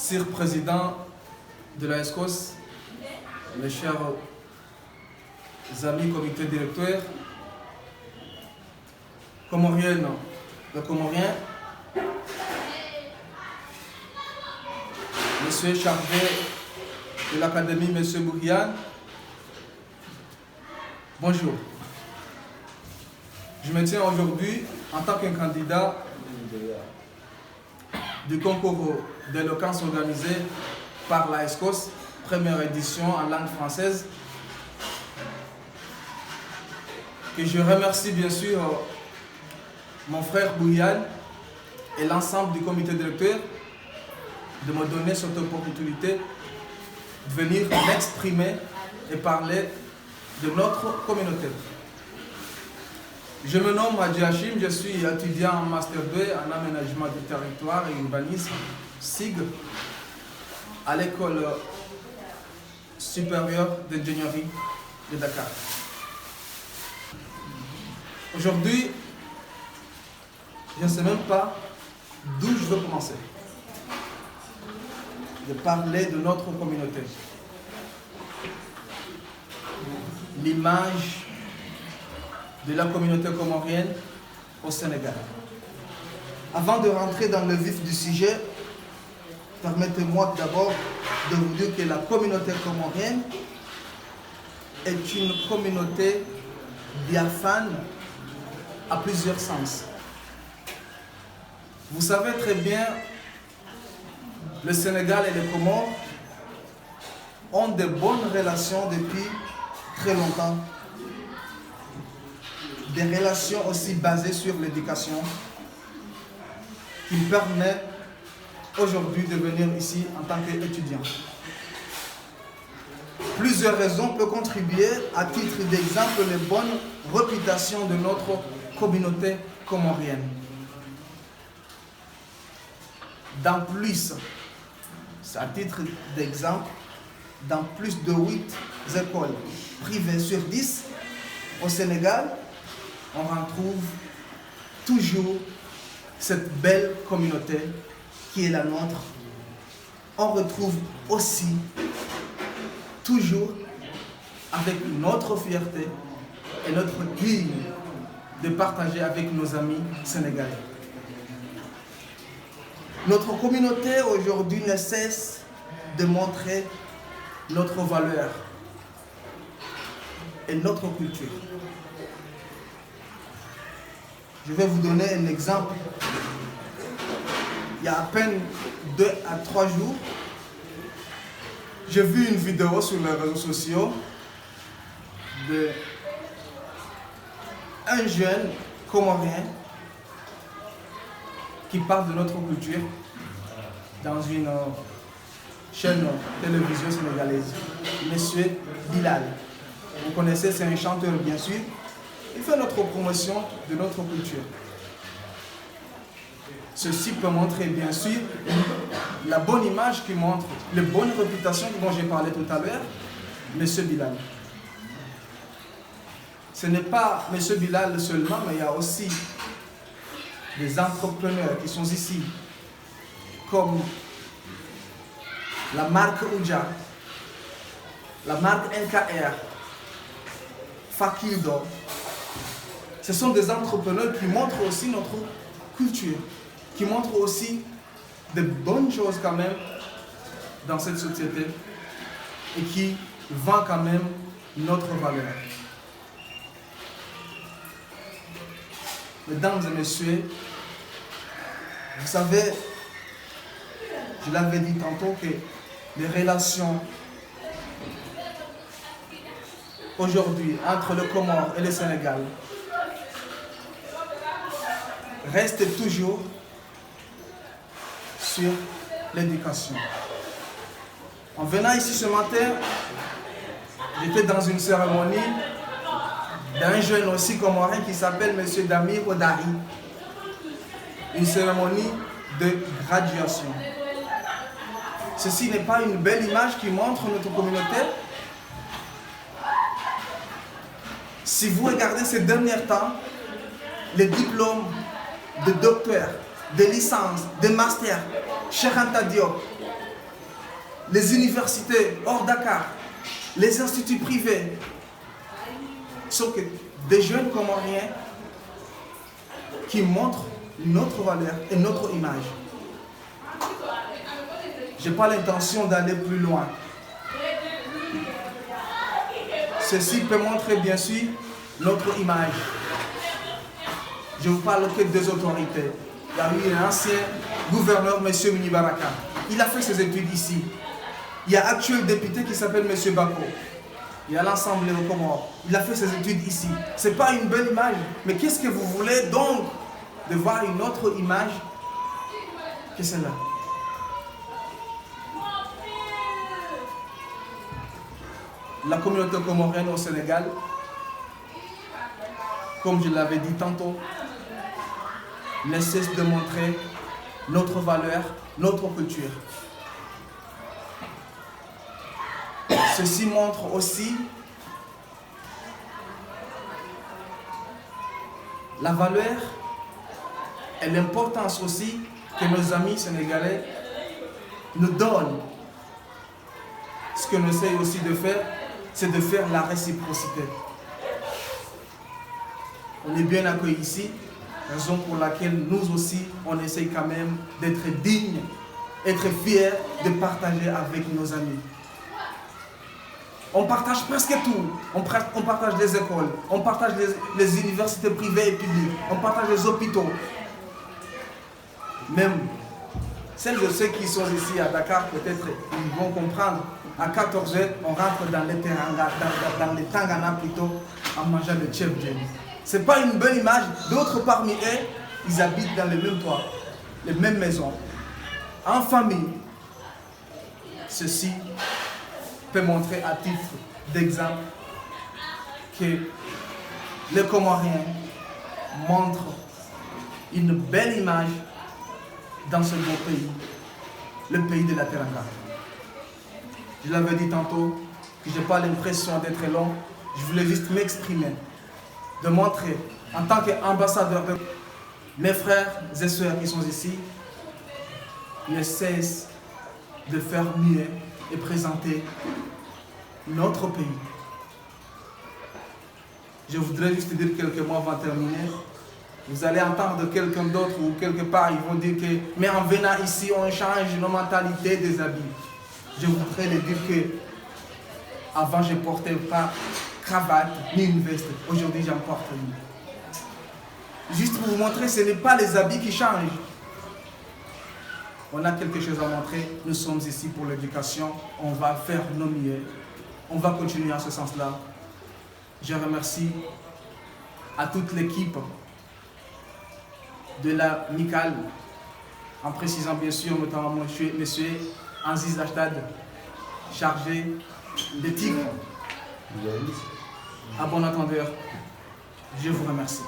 Sir Président de la ESCOS, mes chers amis comité directeur, Comoriennes, le Comorien, Monsieur chargé de l'Académie, Monsieur Bouriane, bonjour. Je me tiens aujourd'hui en tant qu'un candidat du concours d'éloquence organisé par la ESCOS, première édition en langue française, que je remercie bien sûr mon frère Bouriane et l'ensemble du comité directeur de me donner cette opportunité de venir m'exprimer et parler de notre communauté. Je me nomme Hadji Hachim, je suis étudiant en Master 2 en aménagement du territoire et urbanisme, SIG, à l'école supérieure d'ingénierie de Dakar. Aujourd'hui, je ne sais même pas d'où je veux commencer. De parler de notre communauté. L'image de la communauté comorienne au Sénégal. Avant de rentrer dans le vif du sujet, permettez-moi d'abord de vous dire que la communauté comorienne est une communauté diaphane à plusieurs sens. Vous savez très bien, le Sénégal et les Comores ont de bonnes relations depuis très longtemps. Des relations aussi basées sur l'éducation qui permet aujourd'hui de venir ici en tant qu'étudiant. Plusieurs raisons peuvent contribuer, à titre d'exemple, les bonnes réputations de notre communauté comorienne. Dans plus, à titre d'exemple, dans plus de 8 écoles privées sur 10 au Sénégal, on retrouve toujours cette belle communauté qui est la nôtre. On retrouve aussi toujours avec notre fierté et notre digne de partager avec nos amis sénégalais. Notre communauté aujourd'hui ne cesse de montrer notre valeur et notre culture. Je vais vous donner un exemple. Il y a à peine 2 à 3 jours, j'ai vu une vidéo sur les réseaux sociaux d'un jeune comorien qui parle de notre culture dans une chaîne télévision sénégalaise, Monsieur Bilal. Vous connaissez, c'est un chanteur bien sûr. Il fait notre promotion de notre culture. Ceci peut montrer bien sûr la bonne image qui montre, les bonnes réputations dont j'ai parlé tout à l'heure, M. Bilal. Ce n'est pas M. Bilal seulement, mais il y a aussi des entrepreneurs qui sont ici, comme la marque Ouja, la marque NKR, Fakildo. Ce sont des entrepreneurs qui montrent aussi notre culture, qui montrent aussi de bonnes choses quand même dans cette société et qui vendent quand même notre valeur. Mesdames et messieurs, vous savez, je l'avais dit tantôt que les relations aujourd'hui entre le Comore et le Sénégal restent toujours sur l'éducation. En venant ici ce matin, j'étais dans une cérémonie d'un jeune aussi comorien qui s'appelle M. Damir Odari. Une cérémonie de graduation. Ceci n'est pas une belle image qui montre notre communauté? Si vous regardez ces derniers temps, les diplômes de docteur, de licence, de master, Cheikh Anta Diop, les universités hors Dakar, les instituts privés, sont que des jeunes Comoriens qui montrent notre valeur et notre image. Je n'ai pas l'intention d'aller plus loin. Ceci peut montrer bien sûr notre image. Je vous parle que des autorités. Il y a eu un ancien gouverneur, M. Mini Baraka. Il a fait ses études ici. Il y a un actuel député qui s'appelle M. Bako. Il y a l'Assemblée au Comores. Il a fait ses études ici. Ce n'est pas une belle image. Mais qu'est-ce que vous voulez donc de voir une autre image que celle-là? La communauté comorienne au Sénégal, comme je l'avais dit tantôt, ne cesse de montrer notre valeur, notre culture. Ceci montre aussi la valeur et l'importance aussi que nos amis sénégalais nous donnent. Ce que nous essayons aussi de faire, c'est de faire la réciprocité. On est bien accueillis ici, raison pour laquelle nous aussi, on essaye quand même d'être dignes, être fiers de partager avec nos amis. On partage presque tout. On partage les écoles, on partage les universités privées et publiques, on partage les hôpitaux. Même celles de ceux qui sont ici à Dakar, peut-être ils vont comprendre. À 14h, on rentre dans les Tangana plutôt, en mangeant le chef Jenny. Ce n'est pas une bonne image. D'autres parmi eux, ils habitent dans les mêmes toits, les mêmes maisons, en famille. Ceci peut montrer à titre d'exemple que les Comoriens montrent une belle image dans ce beau pays, le pays de la Teranga. Je l'avais dit tantôt, que je n'ai pas l'impression d'être long, je voulais juste m'exprimer, de montrer en tant qu'ambassadeur de mes frères et sœurs qui sont ici, ne cessent de faire mieux et présenter notre pays. Je voudrais juste dire quelques mots avant de terminer. Vous allez entendre quelqu'un d'autre ou quelque part, ils vont dire que, mais en venant ici, on change nos mentalités des habits. Je voudrais leur dire que, avant, je ne portais pas cravate ni une veste. Aujourd'hui, j'en porte une. Juste pour vous montrer, ce n'est pas les habits qui changent. On a quelque chose à montrer. Nous sommes ici pour l'éducation. On va faire nos mieux. On va continuer en ce sens-là. Je remercie à toute l'équipe de la MICAL, en précisant bien sûr notamment M. Aziz Ashtad, chargé des tigres. À bon entendeur, je vous remercie.